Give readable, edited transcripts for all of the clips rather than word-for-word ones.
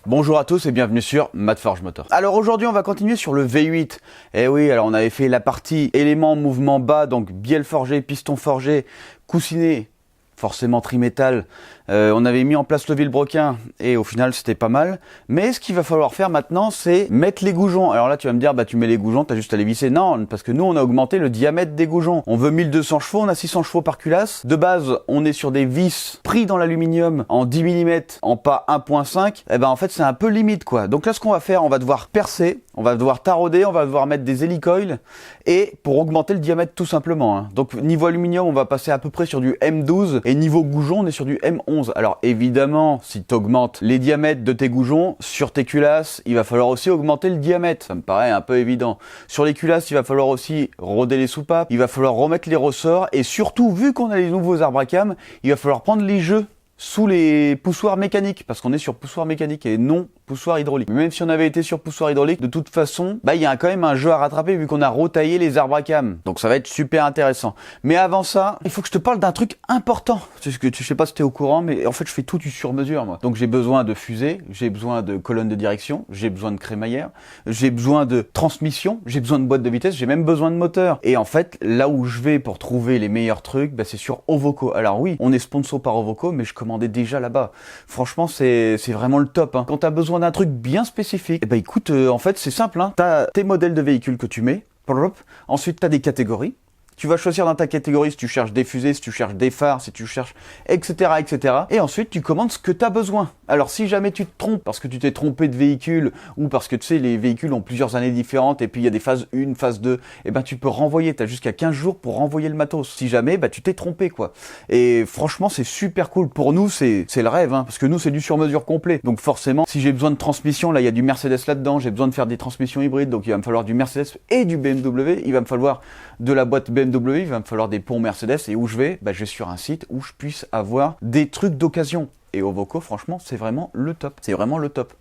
Bonjour à tous et bienvenue sur Madforge Motor. Alors aujourd'hui on va continuer sur le V8. Eh oui, alors on avait fait la partie éléments mouvement bas, donc bielle forgée, piston forgé, coussinet, forcément trimétal. On avait mis en place le vilebrequin et au final c'était pas mal. Mais ce qu'il va falloir faire maintenant c'est mettre les goujons. Alors là tu vas me dire bah tu mets les goujons, t'as juste à les visser. Non, parce que nous on a augmenté le diamètre des goujons. On veut 1200 chevaux, on a 600 chevaux par culasse. De base on est sur des vis pris dans l'aluminium en 10 mm, en pas 1.5. Et ben en fait c'est un peu limite quoi. Donc là ce qu'on va faire, on va devoir percer, on va devoir tarauder, on va devoir mettre des hélicoils et pour augmenter le diamètre tout simplement. Hein. Donc niveau aluminium on va passer à peu près sur du M12 et niveau goujon on est sur du M11. Alors évidemment, si tu augmentes les diamètres de tes goujons, sur tes culasses, il va falloir aussi augmenter le diamètre. Ça me paraît un peu évident. Sur les culasses, il va falloir aussi roder les soupapes, il va falloir remettre les ressorts et surtout, vu qu'on a les nouveaux arbres à cam, il va falloir prendre les jeux sous les poussoirs mécaniques, parce qu'on est sur poussoir mécanique et non poussoir hydraulique. Même si on avait été sur poussoir hydraulique, de toute façon, bah il y a quand même un jeu à rattraper vu qu'on a retaillé les arbres à cam. Donc ça va être super intéressant. Mais avant ça, il faut que je te parle d'un truc important. C'est ce que je sais pas si t'es au courant, mais en fait je fais tout du sur-mesure moi. Donc j'ai besoin de fusée, j'ai besoin de colonne de direction, j'ai besoin de crémaillère, j'ai besoin de transmission, j'ai besoin de boîte de vitesse, j'ai même besoin de moteur. Et en fait, là où je vais pour trouver les meilleurs trucs, bah, c'est sur Ovoco. Alors oui, on est sponsor par Ovoco, mais je commandais déjà là-bas. Franchement, c'est vraiment le top. Hein. Quand tu as besoin d'un truc bien spécifique, eh ben écoute, en fait, c'est simple. Hein. Tu as tes modèles de véhicules que tu mets. Ensuite, tu as des catégories. Tu vas choisir dans ta catégorie si tu cherches des fusées, si tu cherches des phares, si tu cherches, etc., etc. Et ensuite, tu commandes ce que tu as besoin. Alors, si jamais tu te trompes parce que tu t'es trompé de véhicule ou parce que tu sais, les véhicules ont plusieurs années différentes et puis il y a des phases 1, phase 2, eh ben, tu peux renvoyer. Tu as jusqu'à 15 jours pour renvoyer le matos. Si jamais, bah, tu t'es trompé, quoi. Et franchement, c'est super cool. Pour nous, c'est le rêve, hein, parce que nous, c'est du sur-mesure complet. Donc, forcément, si j'ai besoin de transmission, là, il y a du Mercedes là-dedans, j'ai besoin de faire des transmissions hybrides, donc il va me falloir du Mercedes et du BMW. Il va me falloir de la boîte BMW, il va me falloir des ponts Mercedes. Et où je vais? Bah, je vais sur un site où je puisse avoir des trucs d'occasion. Et Ovoco, franchement, c'est vraiment le top. C'est vraiment le top.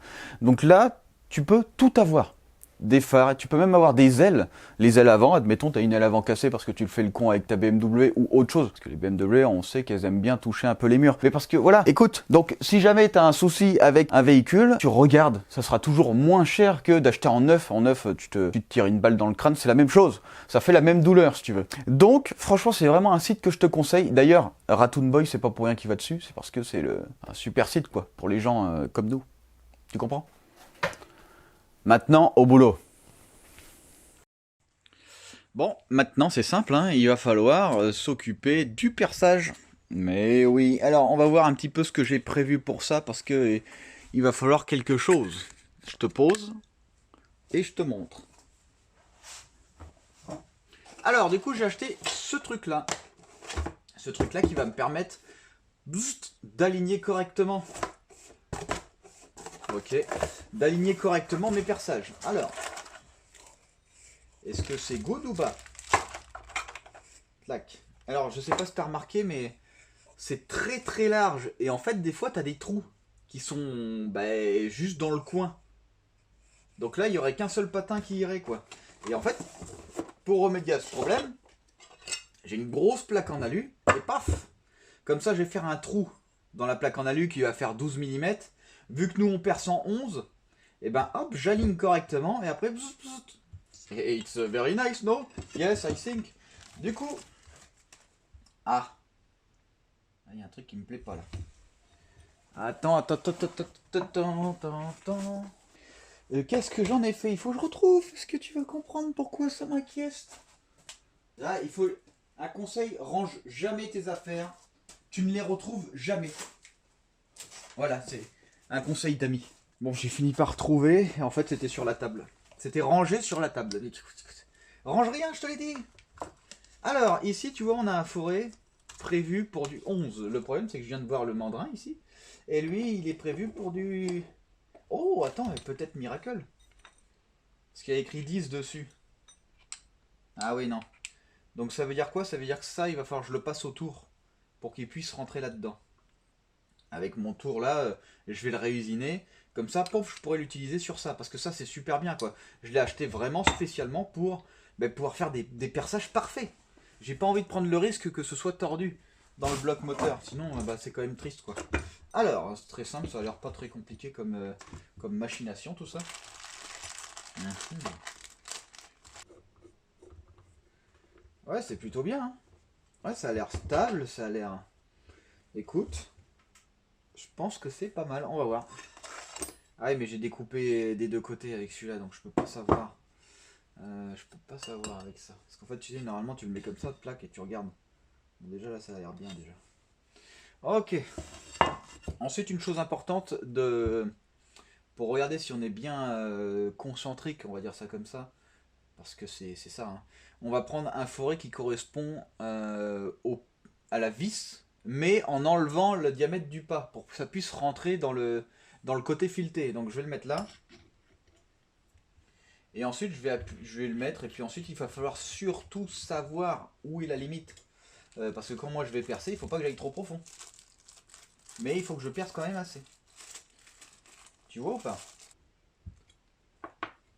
Donc là, tu peux tout avoir. Des phares, tu peux même avoir des ailes. Les ailes avant, admettons, tu as une aile avant cassée parce que tu le fais le con avec ta BMW ou autre chose. Parce que les BMW, on sait qu'elles aiment bien toucher un peu les murs. Mais parce que, voilà, écoute, donc si jamais tu as un souci avec un véhicule, tu regardes, ça sera toujours moins cher que d'acheter en neuf. En neuf, tu te tires une balle dans le crâne, c'est la même chose. Ça fait la même douleur, si tu veux. Donc, franchement, c'est vraiment un site que je te conseille. D'ailleurs, Ratoon Boy, c'est pas pour rien qu'il va dessus, c'est parce que c'est un super site, quoi, pour les gens comme nous. Tu comprends ? Maintenant, au boulot. Bon, maintenant c'est simple, hein, il va falloir s'occuper du perçage. Mais oui, alors on va voir un petit peu ce que j'ai prévu pour ça, parce que il va falloir quelque chose. Je te pose et je te montre. Alors du coup j'ai acheté ce truc-là. Ce truc-là qui va me permettre d'aligner correctement. Ok, d'aligner correctement mes perçages. Alors, est-ce que c'est good ou pas? Clac. Alors, je sais pas si tu as remarqué, mais c'est très très large. Et en fait, des fois, tu as des trous qui sont juste dans le coin. Donc là, il n'y aurait qu'un seul patin qui irait, quoi. Et en fait, pour remédier à ce problème, j'ai une grosse plaque en alu. Et paf! Comme ça, je vais faire un trou dans la plaque en alu qui va faire 12 mm. Vu que nous on perce en 11, et ben hop, j'aligne correctement et après it's very nice, no? Yes, I think. Du coup, il y a un truc qui me plaît pas là. Attends. Qu'est-ce que j'en ai fait? Il faut que je retrouve. Est-ce que tu vas comprendre pourquoi ça m'inquiète? Là, il faut un conseil, range jamais tes affaires. Tu ne les retrouves jamais. Voilà, c'est un conseil d'amis. Bon, j'ai fini par retrouver, et en fait c'était sur la table. C'était rangé sur la table. Range rien, je te l'ai dit. Alors, ici, tu vois, on a un forêt prévu pour du 11. Le problème, c'est que je viens de voir le mandrin ici. Et lui, il est prévu pour du... Oh, attends, peut-être Miracle. Parce qu'il y a écrit 10 dessus. Ah oui, non. Donc ça veut dire quoi? Ça veut dire que ça, il va falloir que je le passe au tour pour qu'il puisse rentrer là-dedans. Avec mon tour là, je vais le réusiner. Comme ça, pof, je pourrais l'utiliser sur ça. Parce que ça, c'est super bien, quoi. Je l'ai acheté vraiment spécialement pour pouvoir faire des perçages parfaits. J'ai pas envie de prendre le risque que ce soit tordu dans le bloc moteur. Sinon, c'est quand même triste, quoi. Alors, c'est très simple, ça a l'air pas très compliqué comme machination tout ça. Ouais, c'est plutôt bien. Hein. Ouais, ça a l'air stable, ça a l'air... Écoute, je pense que c'est pas mal, on va voir. Ah oui, mais j'ai découpé des deux côtés avec celui-là, donc je peux pas savoir. Je peux pas savoir avec ça. Parce qu'en fait, tu sais, normalement, tu le mets comme ça, plaque, et tu regardes. Bon, déjà, là, ça a l'air bien, déjà. Ok. Ensuite, une chose importante, pour regarder si on est bien concentrique, on va dire ça comme ça, parce que c'est ça. Hein. On va prendre un forêt qui correspond à la vis, mais en enlevant le diamètre du pas, pour que ça puisse rentrer dans le côté fileté. Donc je vais le mettre là. Et ensuite je vais le mettre, et puis ensuite il va falloir surtout savoir où est la limite. Parce que quand moi je vais percer, il ne faut pas que j'aille trop profond. Mais il faut que je perce quand même assez. Tu vois ou pas?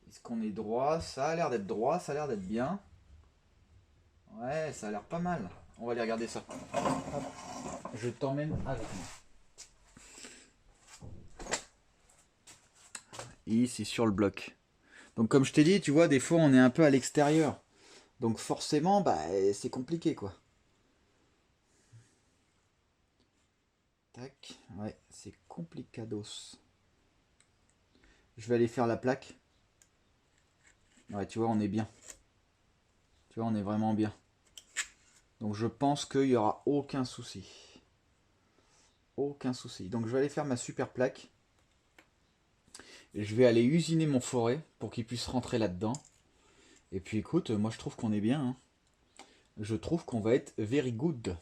Est-ce qu'on est droit? Ça a l'air d'être droit, ça a l'air d'être bien. Ouais, ça a l'air pas mal. On va aller regarder ça. Hop. Je t'emmène avec moi. Ici sur le bloc. Donc comme je t'ai dit, tu vois, des fois on est un peu à l'extérieur. Donc forcément, bah c'est compliqué quoi. Tac, ouais, c'est complicados. Je vais aller faire la plaque. Ouais, tu vois, on est bien. Tu vois, on est vraiment bien. Donc je pense qu'il n'y aura aucun souci. Aucun souci. Donc je vais aller faire ma super plaque. Et je vais aller usiner mon forêt pour qu'il puisse rentrer là-dedans. Et puis écoute, moi je trouve qu'on est bien. Hein. Je trouve qu'on va être very good.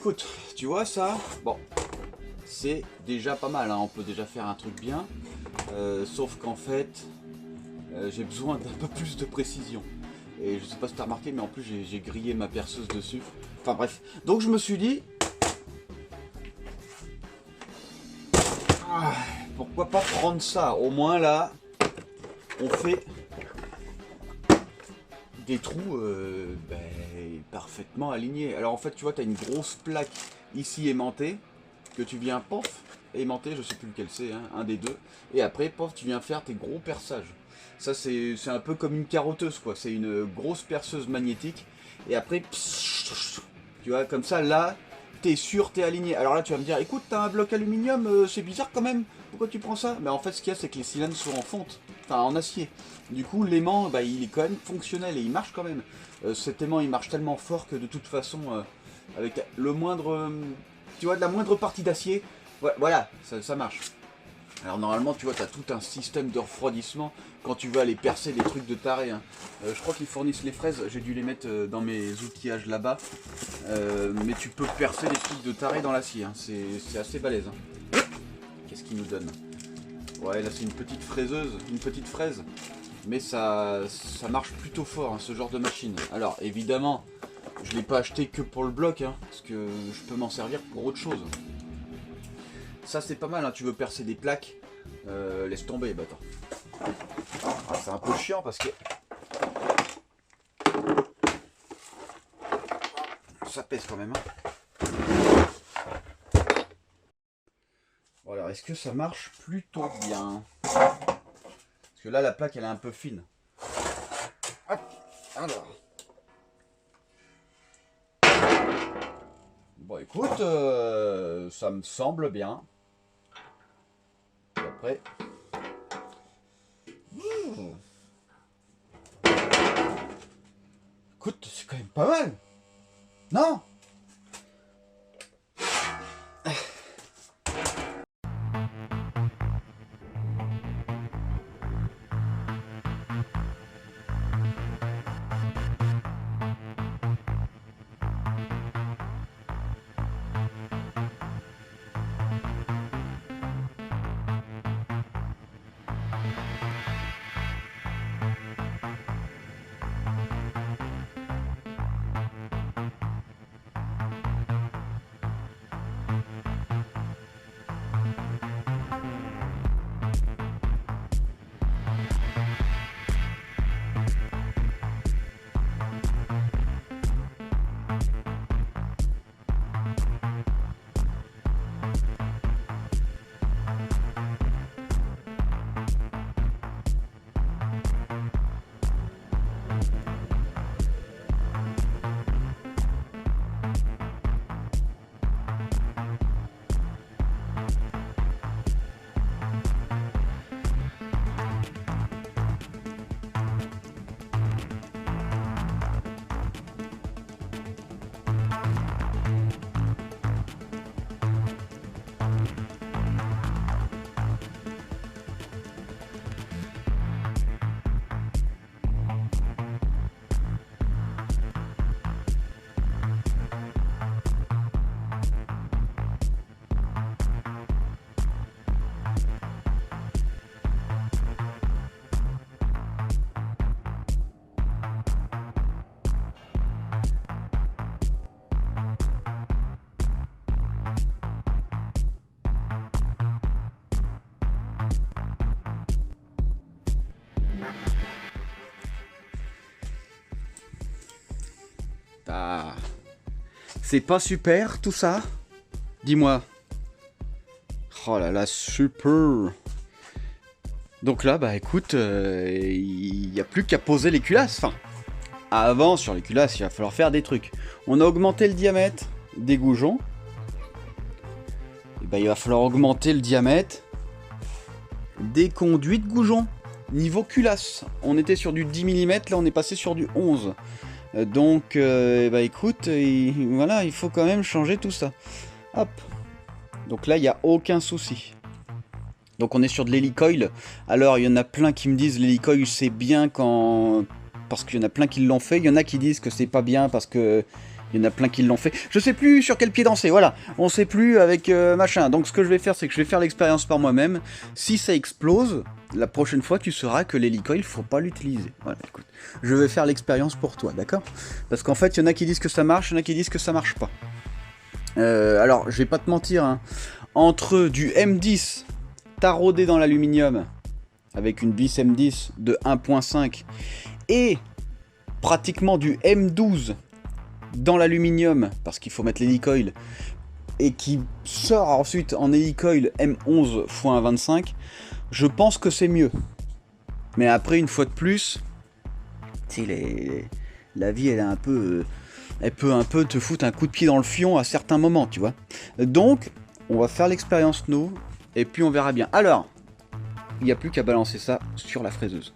écoute, tu vois ça, bon, c'est déjà pas mal, hein. On peut déjà faire un truc bien, sauf qu'en fait, j'ai besoin d'un peu plus de précision. Et je sais pas si t'as remarqué, mais en plus j'ai grillé ma perceuse dessus. Enfin bref, donc je me suis dit, pourquoi pas prendre ça, au moins là, on fait des trous parfaitement alignés. Alors en fait, tu vois, tu as une grosse plaque ici aimantée, que tu viens, pof, aimanter, je sais plus lequel c'est, hein, un des deux. Et après, pof, tu viens faire tes gros perçages. Ça, c'est un peu comme une carotteuse, quoi. C'est une grosse perceuse magnétique. Et après, tu vois, comme ça, là, t'es sûr, t'es aligné. Alors là, tu vas me dire, écoute, t'as un bloc aluminium, c'est bizarre quand même. Pourquoi tu prends ça? Mais en fait, ce qu'il y a, c'est que les cylindres sont en fonte, enfin en acier. Du coup, l'aimant, bah, il est quand même fonctionnel et il marche quand même. Cet aimant, il marche tellement fort que de toute façon, avec le moindre, tu vois, de la moindre partie d'acier, voilà, ça marche. Alors normalement, tu vois, tu as tout un système de refroidissement quand tu veux aller percer des trucs de taré, hein. Je crois qu'ils fournissent les fraises, j'ai dû les mettre dans mes outillages là-bas. Mais tu peux percer des trucs de taré dans l'acier, hein. C'est assez balèze, hein. Qu'est-ce qu'il nous donne? Ouais, là c'est une petite fraiseuse, une petite fraise. Mais ça marche plutôt fort, hein, ce genre de machine. Alors évidemment, je ne l'ai pas acheté que pour le bloc, hein, parce que je peux m'en servir pour autre chose. Ça c'est pas mal, hein, tu veux percer des plaques, laisse tomber, bah attends. C'est un peu chiant parce que ça pèse quand même, hein. Voilà, est-ce que ça marche plutôt bien? Parce que là la plaque elle est un peu fine. Hop, alors. Bon écoute, ça me semble bien. Et après... Écoute, c'est quand même pas mal. Non? Ah. C'est pas super tout ça? Dis-moi. Oh là là, super. Donc là, bah écoute, il n'y a plus qu'à poser les culasses. Enfin, avant, sur les culasses, il va falloir faire des trucs. On a augmenté le diamètre des goujons. Et bah, il va falloir augmenter le diamètre des conduits de goujons. Niveau culasse, on était sur du 10 mm, là on est passé sur du 11. Donc, bah écoute, voilà, il faut quand même changer tout ça. Hop. Donc là, il n'y a aucun souci. Donc on est sur de l'hélicoil. Alors, il y en a plein qui me disent l'hélicoil c'est bien quand... Parce qu'il y en a plein qui l'ont fait. Il y en a qui disent que c'est pas bien parce que Il y en a plein qui l'ont fait. Je sais plus sur quel pied danser, voilà. On sait plus avec machin. Donc ce que je vais faire, c'est que je vais faire l'expérience par moi-même. Si ça explose, la prochaine fois, tu sauras que l'hélicoil, il faut pas l'utiliser. Voilà, écoute. Je vais faire l'expérience pour toi, d'accord? Parce qu'en fait, il y en a qui disent que ça marche, il y en a qui disent que ça marche pas. Alors, je vais pas te mentir, hein. Entre du M10 taraudé dans l'aluminium, avec une vis M10 de 1.5, et pratiquement du M12 dans l'aluminium, parce qu'il faut mettre l'hélicoil, et qui sort ensuite en hélicoil M11 x 1.25, je pense que c'est mieux. Mais après, une fois de plus, tu sais, la vie, elle est un peu... elle peut un peu te foutre un coup de pied dans le fion à certains moments, tu vois. Donc, on va faire l'expérience nous, et puis on verra bien. Alors, il n'y a plus qu'à balancer ça sur la fraiseuse.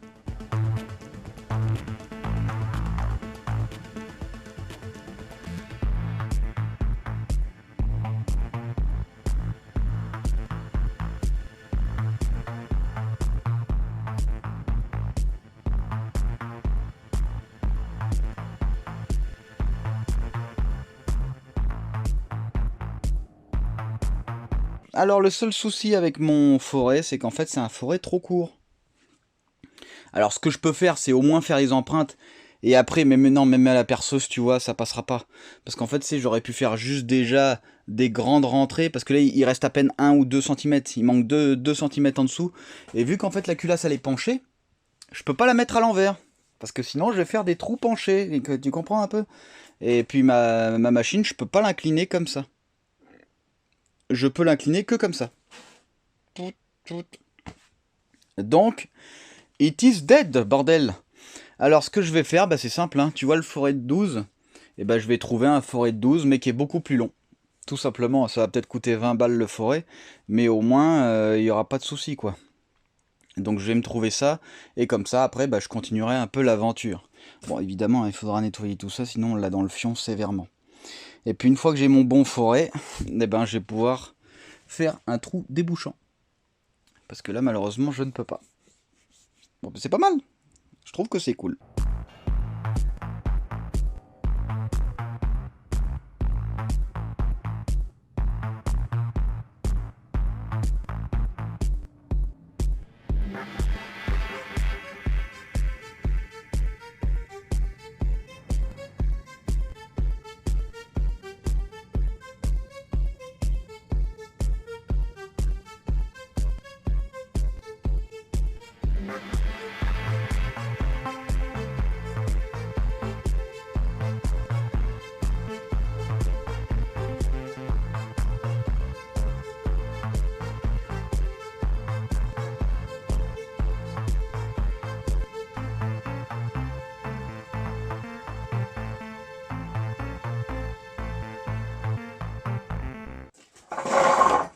Alors le seul souci avec mon forêt, c'est qu'en fait c'est un forêt trop court. Alors ce que je peux faire, c'est au moins faire les empreintes, et après, mais maintenant, même à la perceuse, tu vois, ça passera pas. Parce qu'en fait, c'est j'aurais pu faire juste déjà des grandes rentrées, parce que là, il reste à peine 1 ou 2 cm, il manque 2 cm en dessous, et vu qu'en fait la culasse elle est penchée, je peux pas la mettre à l'envers, parce que sinon je vais faire des trous penchés, et tu comprends un peu? Et puis ma machine, je peux pas l'incliner comme ça. Je peux l'incliner que comme ça. Donc, it is dead, bordel. Alors, ce que je vais faire, bah, c'est simple, hein. Tu vois le forêt de 12, et bah, je vais trouver un forêt de 12, mais qui est beaucoup plus long. Tout simplement, ça va peut-être coûter 20 balles le forêt, mais au moins, il n'y aura pas de souci, quoi. Donc, je vais me trouver ça, et comme ça, après, bah, je continuerai un peu l'aventure. Bon, évidemment, il faudra nettoyer tout ça, sinon on l'a dans le fion sévèrement. Et puis, une fois que j'ai mon bon forêt, eh ben, je vais pouvoir faire un trou débouchant. Parce que là, malheureusement, je ne peux pas. Bon, c'est pas mal. Je trouve que c'est cool.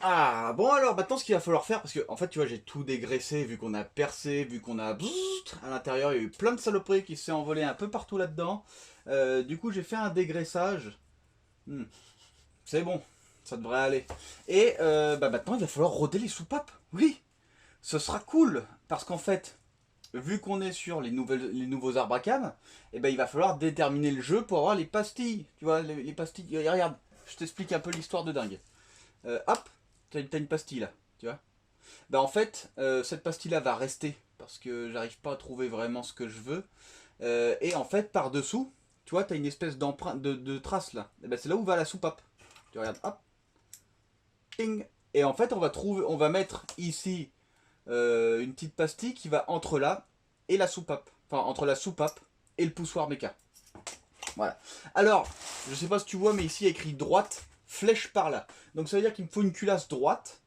Ah, bon alors maintenant ce qu'il va falloir faire, parce que en fait tu vois j'ai tout dégraissé, vu qu'on a percé, vu qu'on a bzzzt, à l'intérieur il y a eu plein de saloperies qui s'est envolé un peu partout là-dedans. Du coup j'ai fait un dégraissage. C'est bon, ça devrait aller. Et bah maintenant il va falloir roder les soupapes. Oui, ce sera cool, parce qu'en fait, vu qu'on est sur les nouveaux arbres à cam, et ben il va falloir déterminer le jeu pour avoir les pastilles. Tu vois, les pastilles, regarde, je t'explique un peu l'histoire de dingue. Hop, t'as une pastille là, tu vois. Bah en fait, cette pastille là va rester parce que j'arrive pas à trouver vraiment ce que je veux. Et en fait, par dessous, tu vois, t'as une espèce d'empreinte de trace là. Et ben c'est là où va la soupape. Tu regardes, hop, ping. Et en fait, on va mettre ici une petite pastille qui va entre là et la soupape. Enfin, entre la soupape et le poussoir méca. Voilà. Alors, je sais pas si tu vois, mais ici il y a écrit droite, flèche par là. Donc ça veut dire qu'il me faut une culasse droite.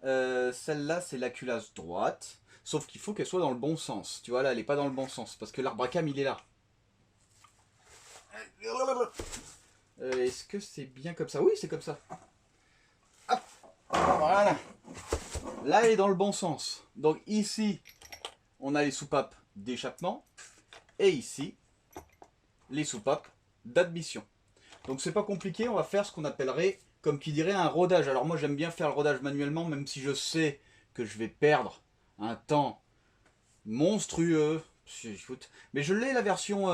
Celle-là, c'est la culasse droite. Sauf qu'il faut qu'elle soit dans le bon sens. Tu vois, là, elle n'est pas dans le bon sens. Parce que l'arbre à cam, il est là. Est-ce que c'est bien comme ça? Oui, c'est comme ça. Hop. Voilà. Là, elle est dans le bon sens. Donc ici, on a les soupapes d'échappement. Et ici, les soupapes d'admission. Donc c'est pas compliqué, on va faire ce qu'on appellerait, comme qui dirait, un rodage. Alors moi j'aime bien faire le rodage manuellement, même si je sais que je vais perdre un temps monstrueux, Écoute, mais je l'ai la version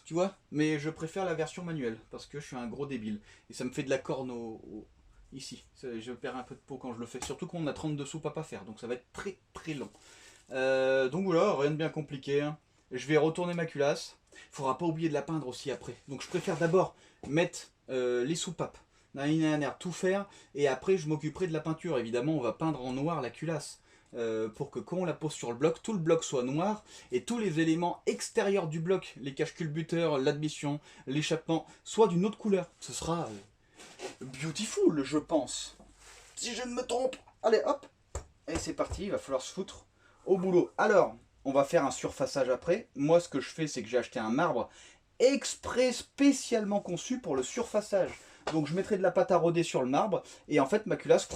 tu vois, mais je préfère la version manuelle parce que je suis un gros débile et ça me fait de la corne ici. Je perds un peu de peau quand je le fais, surtout qu'on a 32 soupapes à faire, donc ça va être très très long. Donc voilà, rien de bien compliqué. Hein. Je vais retourner ma culasse. Il faudra pas oublier de la peindre aussi après. Donc je préfère d'abord mettre les soupapes, tout faire, et après je m'occuperai de la peinture. Évidemment, on va peindre en noir la culasse. Pour que quand on la pose sur le bloc, tout le bloc soit noir et tous les éléments extérieurs du bloc, les cache-culbuteurs, l'admission, l'échappement, soient d'une autre couleur. Ce sera beautiful, je pense. Si je ne me trompe. Allez, hop. Et c'est parti, il va falloir se foutre au boulot. Alors, on va faire un surfaçage après. Moi, ce que je fais, c'est que j'ai acheté un marbre exprès spécialement conçu pour le surfaçage. Donc je mettrai de la pâte à rôder sur le marbre et en fait ma culasse,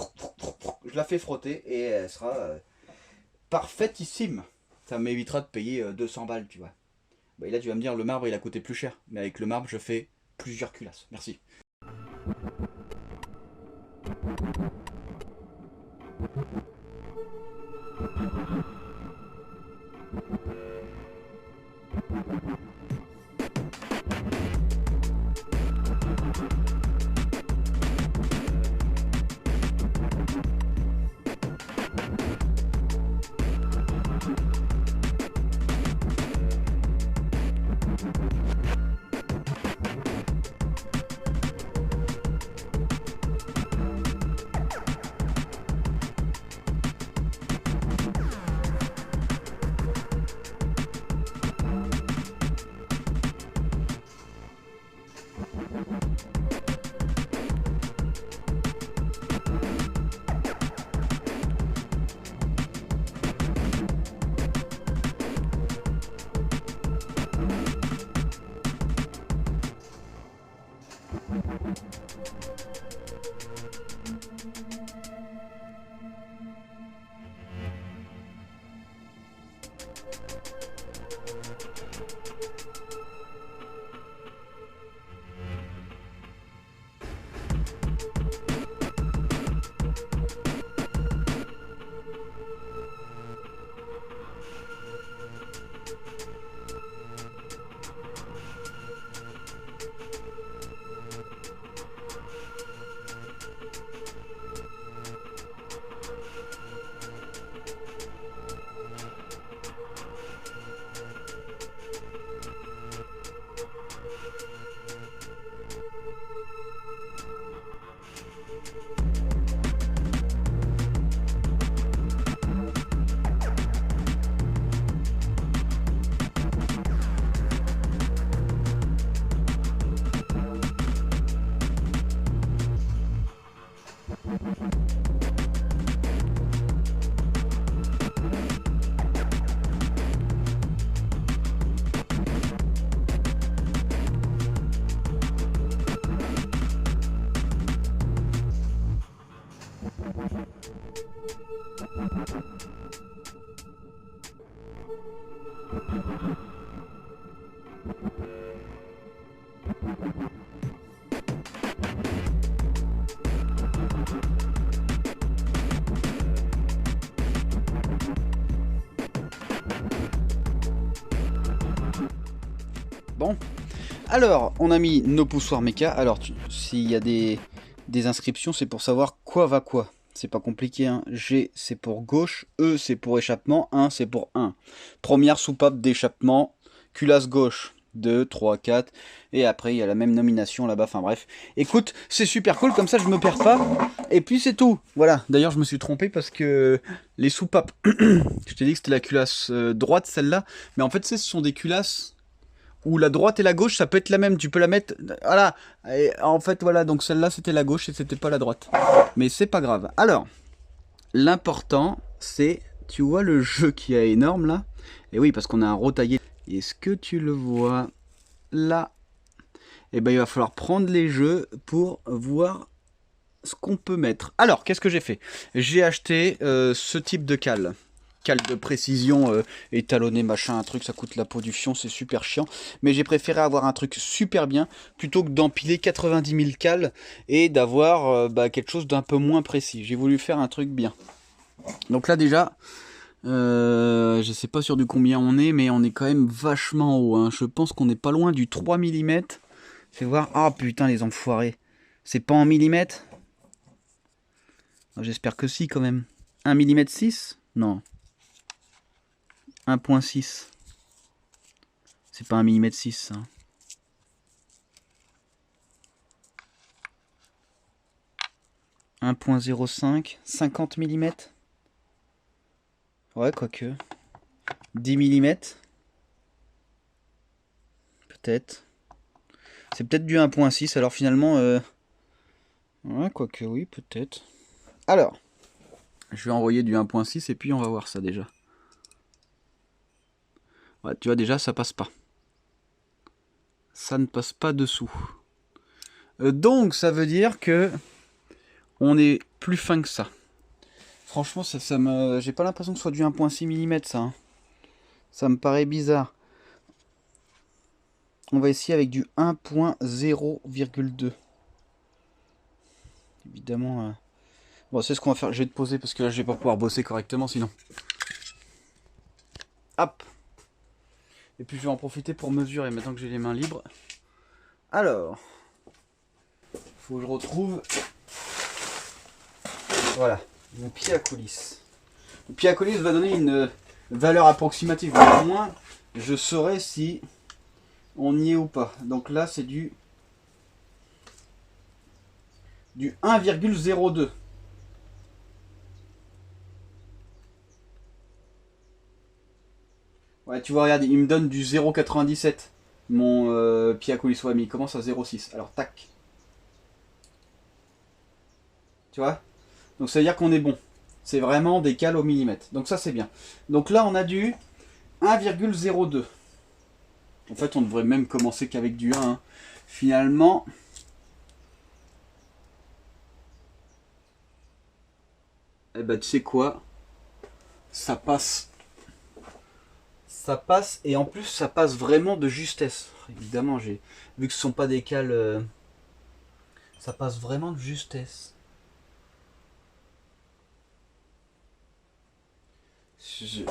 je la fais frotter et elle sera parfaitissime. Ça m'évitera de payer 200 balles, tu vois. Bah, et là tu vas me dire le marbre il a coûté plus cher, mais avec le marbre je fais plusieurs culasses. Merci. Bon, alors on a mis nos poussoirs méca. Alors s'il y a des inscriptions, c'est pour savoir quoi va quoi. C'est pas compliqué, hein. G c'est pour gauche, E c'est pour échappement, 1 c'est pour 1. Première soupape d'échappement, culasse gauche, 2, 3, 4. Et après il y a la même nomination là-bas, enfin bref. Écoute, c'est super cool, comme ça je me perds pas. Et puis c'est tout, voilà. D'ailleurs je me suis trompé parce que les soupapes, je t'ai dit que c'était la culasse droite celle-là. Mais en fait ce sont des culasses où la droite et la gauche, ça peut être la même. Tu peux la mettre... Voilà. Et en fait, voilà. Donc celle-là, c'était la gauche et c'était pas la droite. Mais c'est pas grave. Alors, l'important, c'est... Tu vois le jeu qui est énorme, là? Et oui, parce qu'on a un retaillé. Est-ce que tu le vois? Là. Et ben, il va falloir prendre les jeux pour voir ce qu'on peut mettre. Alors, qu'est-ce que j'ai fait? J'ai acheté ce type de cale. Cale de précision étalonnée, machin, un truc, ça coûte la peau du fion, c'est super chiant. Mais j'ai préféré avoir un truc super bien, plutôt que d'empiler 90 000 cales et d'avoir quelque chose d'un peu moins précis. J'ai voulu faire un truc bien. Donc là déjà, je je sais pas sur du combien on est, mais on est quand même vachement haut. Hein. Je pense qu'on n'est pas loin du 3 mm. Fais voir. Ah putain, les enfoirés. C'est pas en millimètres? J'espère que si, quand même. 1 mm 6? Non. 1.6. C'est pas 1 mm 6, ça. « 1.05, 50 mm. Ouais, quoique. 10 mm. Peut-être. C'est peut-être du 1.6, alors finalement... Ouais, quoique, oui, peut-être. Alors, je vais envoyer du 1.6 et puis on va voir ça déjà. Ouais, tu vois, déjà, ça passe pas. Ça ne passe pas dessous. Donc, ça veut dire que on est plus fin que ça. Franchement, j'ai pas l'impression que ce soit du 1.6 mm, ça. Hein. Ça me paraît bizarre. On va essayer avec du 1.0,2. Évidemment... Bon, c'est ce qu'on va faire. Je vais te poser parce que là, je vais pas pouvoir bosser correctement sinon. Hop. Et puis, je vais en profiter pour mesurer maintenant que j'ai les mains libres. Alors... Faut que je retrouve... Voilà. Mon pied à coulisse. Le pied à coulisse va donner une valeur approximative. Mais au moins, je saurai si on y est ou pas. Donc là, c'est du 1,02. Ouais, tu vois, regarde, il me donne du 0,97. Mon pied à coulisse, ouais, mais il commence à 0,6. Alors, tac. Tu vois? Donc ça veut dire qu'on est bon. C'est vraiment des cales au millimètre. Donc ça, c'est bien. Donc là, on a du 1,02. En fait, on devrait même commencer qu'avec du 1. Hein. Finalement... Eh ben, tu sais quoi? Ça passe. Ça passe, et en plus, ça passe vraiment de justesse. Évidemment, vu que ce ne sont pas des cales... ça passe vraiment de justesse. J'ai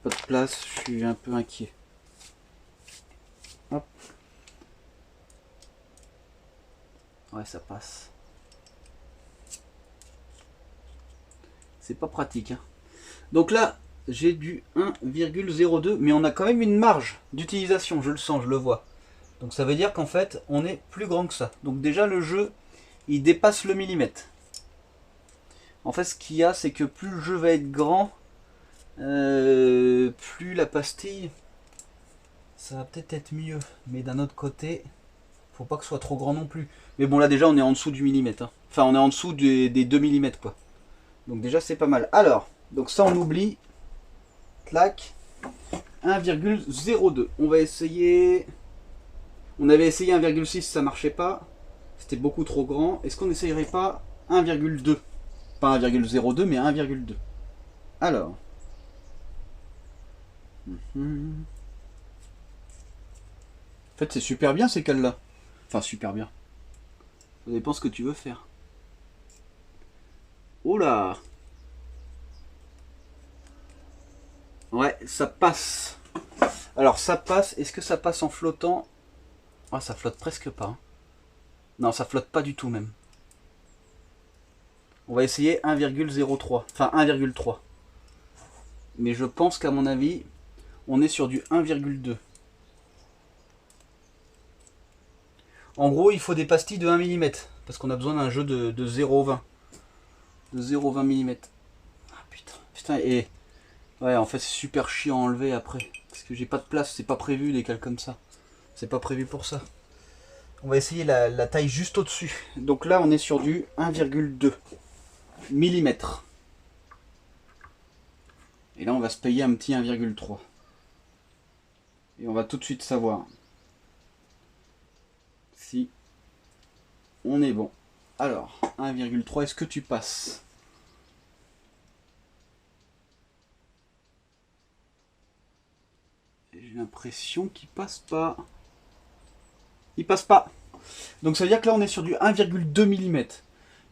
pas de place, je suis un peu inquiet. Hop. Ouais, ça passe. C'est pas pratique. Hein. Donc là, j'ai du 1,02, mais on a quand même une marge d'utilisation, je le sens, je le vois. Donc ça veut dire qu'en fait, on est plus grand que ça. Donc déjà, le jeu, il dépasse le millimètre. En fait, ce qu'il y a, c'est que plus le jeu va être grand, plus la pastille, ça va peut-être être mieux. Mais d'un autre côté, faut pas que ce soit trop grand non plus. Mais bon, là déjà, on est en dessous du millimètre. Hein. Enfin, on est en dessous des 2 mm, quoi. Donc déjà, c'est pas mal. Alors, donc ça, on oublie. Clac. 1,02. On va essayer... On avait essayé 1,6, ça marchait pas. C'était beaucoup trop grand. Est-ce qu'on n'essayerait pas 1,2? Pas 1,02, mais 1,2. Alors... En fait, c'est super bien ces cales-là. Enfin, super bien. Ça dépend ce que tu veux faire. Oh là! Ouais, ça passe. Alors, ça passe. Est-ce que ça passe en flottant? Ah, ça flotte presque pas. Hein. Non, ça flotte pas du tout même. On va essayer 1,03. Enfin, 1,3. Mais je pense qu'à mon avis, on est sur du 1,2. En gros, il faut des pastilles de 1 mm. Parce qu'on a besoin d'un jeu de 0,20. De 0,20 mm. Ah putain. Putain, et... Ouais, en fait, c'est super chiant à enlever après. Parce que j'ai pas de place, c'est pas prévu des cales comme ça. C'est pas prévu pour ça. On va essayer la taille juste au-dessus. Donc là, on est sur du 1,2 mm. Et là, on va se payer un petit 1,3. Et on va tout de suite savoir si on est bon. Alors, 1,3, est-ce que tu passes? J'ai l'impression qu'il passe pas. Il passe pas. Donc ça veut dire que là on est sur du 1,2 mm.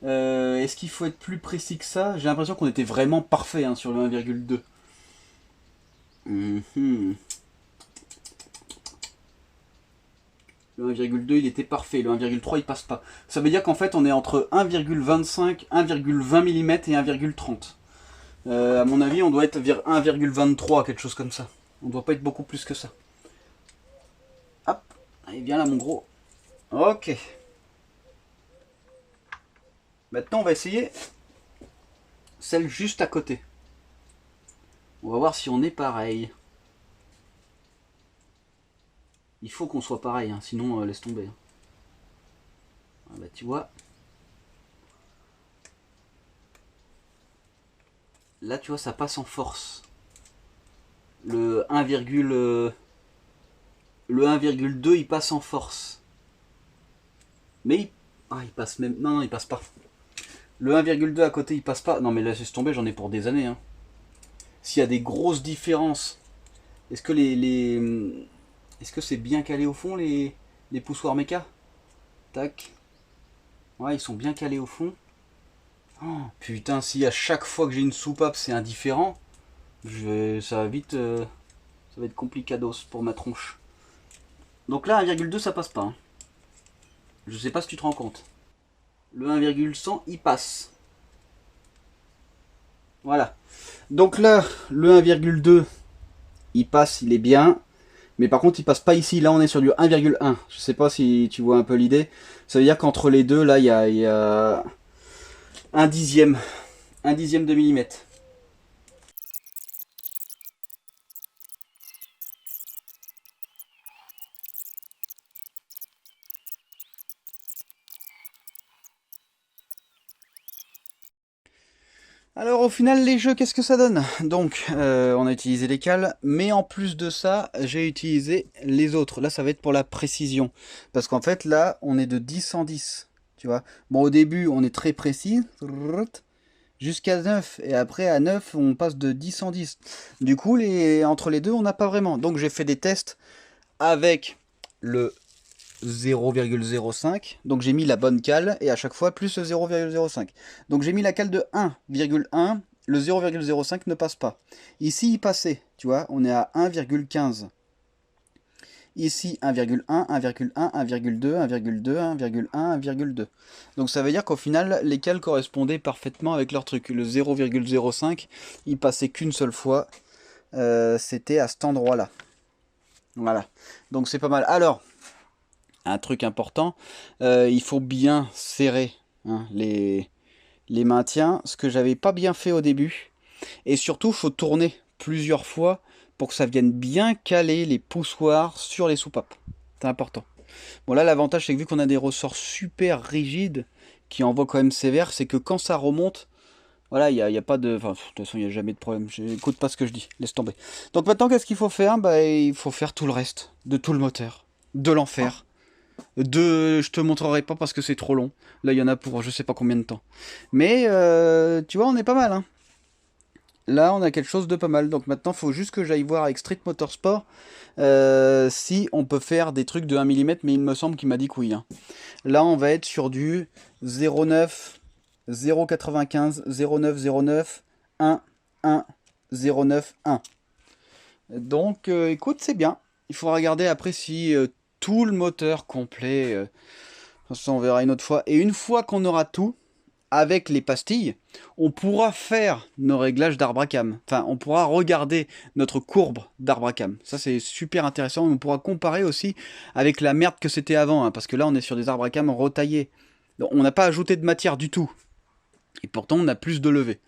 Est-ce qu'il faut être plus précis que ça? J'ai l'impression qu'on était vraiment parfait hein, sur le 1,2. Le 1,2 il était parfait, le 1,3 il passe pas. Ça veut dire qu'en fait on est entre 1,25, 1,20 mm et 1,30. À mon avis on doit être vers 1,23, quelque chose comme ça. On doit pas être beaucoup plus que ça. Hop, allez viens là mon gros. Ok. Maintenant on va essayer celle juste à côté. On va voir si on est pareil. Il faut qu'on soit pareil, hein, sinon laisse tomber. Ah bah tu vois. Là tu vois ça passe en force. Le 1,2 il passe en force. Mais il passe même. Non, il passe pas. Le 1,2 à côté il passe pas. Non mais là laisse tomber, j'en ai pour des années. Hein. S'il y a des grosses différences, est-ce que est-ce que c'est bien calé au fond les poussoirs méca? Tac. Ouais, ils sont bien calés au fond. Oh, putain, si à chaque fois que j'ai une soupape c'est indifférent, ça va vite, ça va être complicados pour ma tronche. Donc là 1,2 ça passe pas. Hein. Je sais pas si tu te rends compte. Le 1,100 il passe. Voilà. Donc là le 1,2 il passe, il est bien. Mais par contre il passe pas ici, là on est sur du 1,1. Je sais pas si tu vois un peu l'idée. Ça veut dire qu'entre les deux là il y a un dixième de millimètre. Alors au final les jeux qu'est-ce que ça donne? Donc on a utilisé les cales, mais en plus de ça j'ai utilisé les autres. Là ça va être pour la précision, parce qu'en fait là on est de 10 en 10, tu vois. Bon au début on est très précis, jusqu'à 9, et après à 9 on passe de 10 en 10. Du coup entre les deux on n'a pas vraiment. Donc j'ai fait des tests avec le 0,05, donc j'ai mis la bonne cale et à chaque fois plus le 0,05. Donc j'ai mis la cale de 1,1, le 0,05 ne passe pas. Ici il passait, tu vois, on est à 1,15. Ici 1,1, 1,1, 1,2, 1,2, 1,1, 1,2. Donc ça veut dire qu'au final les cales correspondaient parfaitement avec leur truc. Le 0,05 il passait qu'une seule fois, c'était à cet endroit là. Voilà, donc c'est pas mal. Alors un truc important, il faut bien serrer hein, les maintiens, ce que j'avais pas bien fait au début. Et surtout, il faut tourner plusieurs fois pour que ça vienne bien caler les poussoirs sur les soupapes. C'est important. Bon là, l'avantage, c'est que vu qu'on a des ressorts super rigides, qui envoient quand même sévère, c'est que quand ça remonte, voilà, il n'y a pas de... Enfin, de toute façon, il n'y a jamais de problème. J'écoute pas ce que je dis, laisse tomber. Donc maintenant, qu'est-ce qu'il faut faire? Bah, il faut faire tout le reste, de tout le moteur, de l'enfer. Je te montrerai pas parce que c'est trop long. Là, il y en a pour je sais pas combien de temps. Mais tu vois, on est pas mal. Hein. Là, on a quelque chose de pas mal. Donc maintenant, il faut juste que j'aille voir avec Street Motorsport si on peut faire des trucs de 1 mm. Mais il me semble qu'il m'a dit que oui. Hein. Là, on va être sur du 0,9, 0,95, 0,9, 1, 1, 0,9, 1. Donc, écoute, c'est bien. Il faudra regarder après si tout le moteur complet. Ça, on verra une autre fois. Et une fois qu'on aura tout, avec les pastilles, on pourra faire nos réglages d'arbre à cam. Enfin, on pourra regarder notre courbe d'arbre à cam. Ça, c'est super intéressant. On pourra comparer aussi avec la merde que c'était avant. Hein, parce que là, on est sur des arbres à cam retaillés. Donc, on n'a pas ajouté de matière du tout. Et pourtant, on a plus de levée.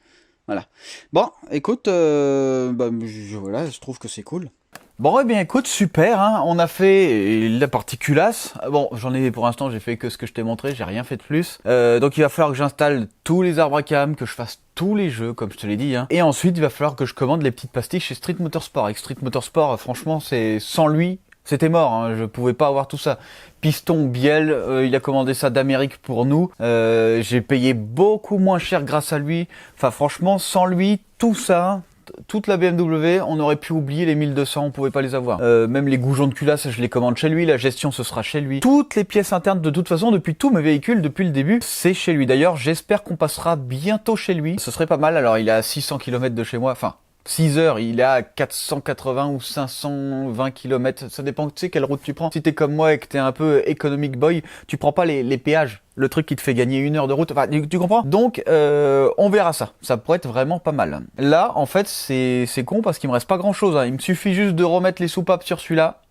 Voilà. Bon, écoute, voilà, je trouve que c'est cool. Bon, eh bien, écoute, super, hein. On a fait la partie culasse. Bon, j'en ai, pour l'instant, j'ai fait que ce que je t'ai montré, j'ai rien fait de plus. Donc, il va falloir que j'installe tous les arbres à cam, que je fasse tous les jeux, comme je te l'ai dit, hein. Et ensuite, il va falloir que je commande les petites pastilles chez Street Motorsport. Avec Street Motorsport, franchement, c'est sans lui, c'était mort, hein. Je pouvais pas avoir tout ça. Piston, bielle, il a commandé ça d'Amérique pour nous. J'ai payé beaucoup moins cher grâce à lui. Enfin, franchement, sans lui, tout ça... Toute la BMW, on aurait pu oublier les 1200, on pouvait pas les avoir. Même les goujons de culasse, je les commande chez lui, la gestion ce sera chez lui. Toutes les pièces internes, de toute façon, depuis tous mes véhicules, depuis le début, c'est chez lui. D'ailleurs, j'espère qu'on passera bientôt chez lui. Ce serait pas mal, alors il est à 600 km de chez moi, enfin... 6 heures, il est à 480 ou 520 km. Ça dépend, tu sais, quelle route tu prends. Si t'es comme moi et que t'es un peu economic boy, tu prends pas les péages. Le truc qui te fait gagner 1 heure de route. Enfin, tu comprends? Donc, on verra ça. Ça pourrait être vraiment pas mal. Là, en fait, c'est con parce qu'il me reste pas grand chose. Il me suffit juste de remettre les soupapes sur celui-là.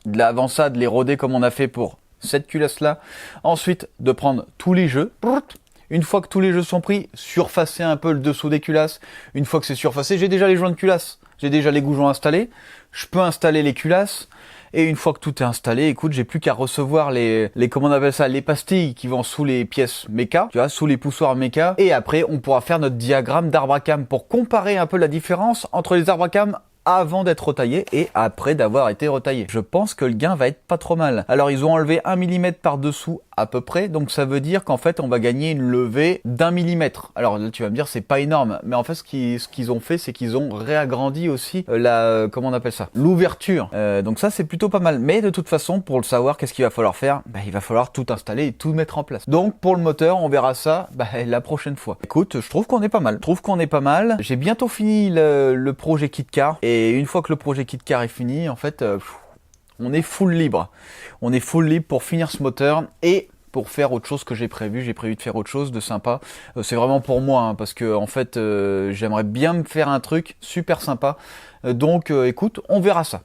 De l'avant-ça, de les roder comme on a fait pour cette culasse-là. Ensuite, de prendre tous les jeux. Une fois que tous les jeux sont pris, surfacer un peu le dessous des culasses. Une fois que c'est surfacé, j'ai déjà les joints de culasse. J'ai déjà les goujons installés. Je peux installer les culasses. Et une fois que tout est installé, écoute, j'ai plus qu'à recevoir les comment on appelle ça, les pastilles qui vont sous les pièces méca, tu vois, sous les poussoirs méca. Et après, on pourra faire notre diagramme d'arbre à cam pour comparer un peu la différence entre les arbres à cam avant d'être retaillé et après d'avoir été retaillé. Je pense que le gain va être pas trop mal. Alors ils ont enlevé 1 mm par dessous à peu près, donc ça veut dire qu'en fait on va gagner une levée d'1 mm. Alors là tu vas me dire c'est pas énorme, mais en fait ce qu'ils ont fait c'est qu'ils ont réagrandi aussi comment on appelle ça, l'ouverture. Donc ça c'est plutôt pas mal, mais de toute façon pour le savoir qu'est-ce qu'il va falloir faire, il va falloir tout installer et tout mettre en place. Donc pour le moteur on verra ça la prochaine fois. Écoute, je trouve qu'on est pas mal. J'ai bientôt fini le projet KitKar et une fois que le projet KitKar est fini, en fait, on est full libre. On est full libre pour finir ce moteur et pour faire autre chose que j'ai prévu. J'ai prévu de faire autre chose de sympa. C'est vraiment pour moi, parce que en fait, j'aimerais bien me faire un truc super sympa. Donc, écoute, on verra ça.